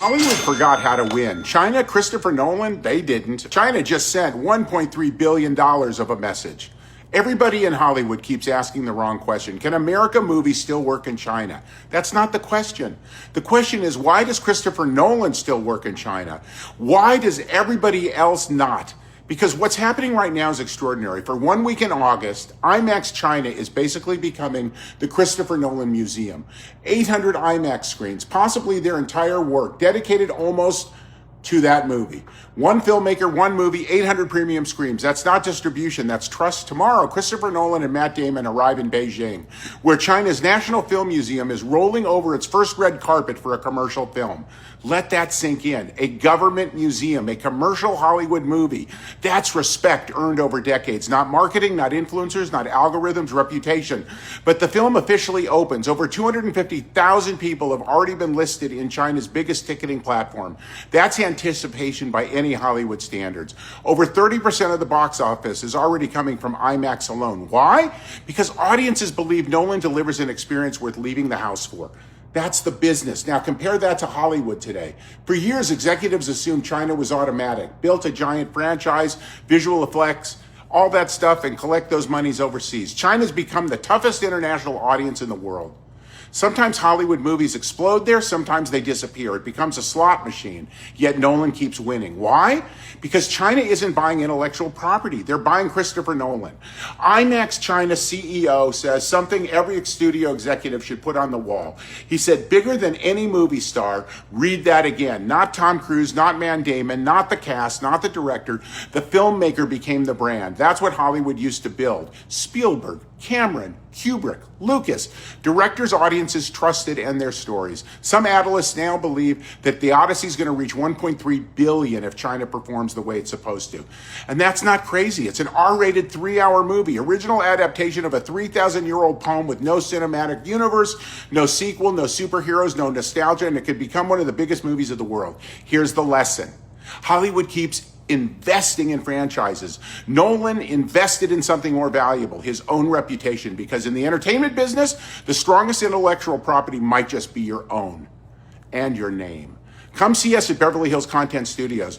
Hollywood forgot how to win. China, Christopher Nolan, they didn't. China just sent $1.3 billion of a message. Everybody in Hollywood keeps asking the wrong question. Can America movies still work in China? That's not the question. The question is, why does Christopher Nolan still work in China? Why does everybody else not? Because what's happening right now is extraordinary. For 1 week in August, IMAX China is basically becoming the Christopher Nolan Museum. 800 IMAX screens, possibly their entire work, dedicated almost to that movie. One filmmaker, one movie, 800 premium screens. That's not distribution, that's trust. Tomorrow, Christopher Nolan and Matt Damon arrive in Beijing, where China's National Film Museum is rolling over its first red carpet for a commercial film. Let that sink in. A government museum, a commercial Hollywood movie. That's respect earned over decades. Not marketing, not influencers, not algorithms, reputation. But the film officially opens. Over 250,000 people have already been listed in China's biggest ticketing platform. That's anticipation by any Hollywood standards. Over 30% of the box office is already coming from IMAX alone. Why? Because audiences believe Nolan delivers an experience worth leaving the house for. That's the business. Now compare that to Hollywood today. For years, executives assumed China was automatic, built a giant franchise, visual effects, all that stuff, and collect those monies overseas. China's become the toughest international audience in the world. Sometimes Hollywood movies explode there, sometimes they disappear. It becomes a slot machine, yet Nolan keeps winning. Why? Because China isn't buying intellectual property. They're buying Christopher Nolan. IMAX China CEO says something every studio executive should put on the wall. He said, bigger than any movie star, read that again. Not Tom Cruise, not Matt Damon, not the cast, not the director. The filmmaker became the brand. That's what Hollywood used to build. Spielberg, Cameron, Kubrick, Lucas. Directors, audiences trusted and their stories. Some analysts now believe that the Odyssey is going to reach 1.3 billion if China performs the way it's supposed to. And that's not crazy. It's an R-rated 3-hour movie, original adaptation of a 3,000-year-old poem with no cinematic universe, no sequel, no superheroes, no nostalgia, and it could become one of the biggest movies of the world. Here's the lesson. Hollywood keeps investing in franchises. Nolan invested in something more valuable, his own reputation, because in the entertainment business, the strongest intellectual property might just be your own and your name. Come see us at Beverly Hills Content Studios.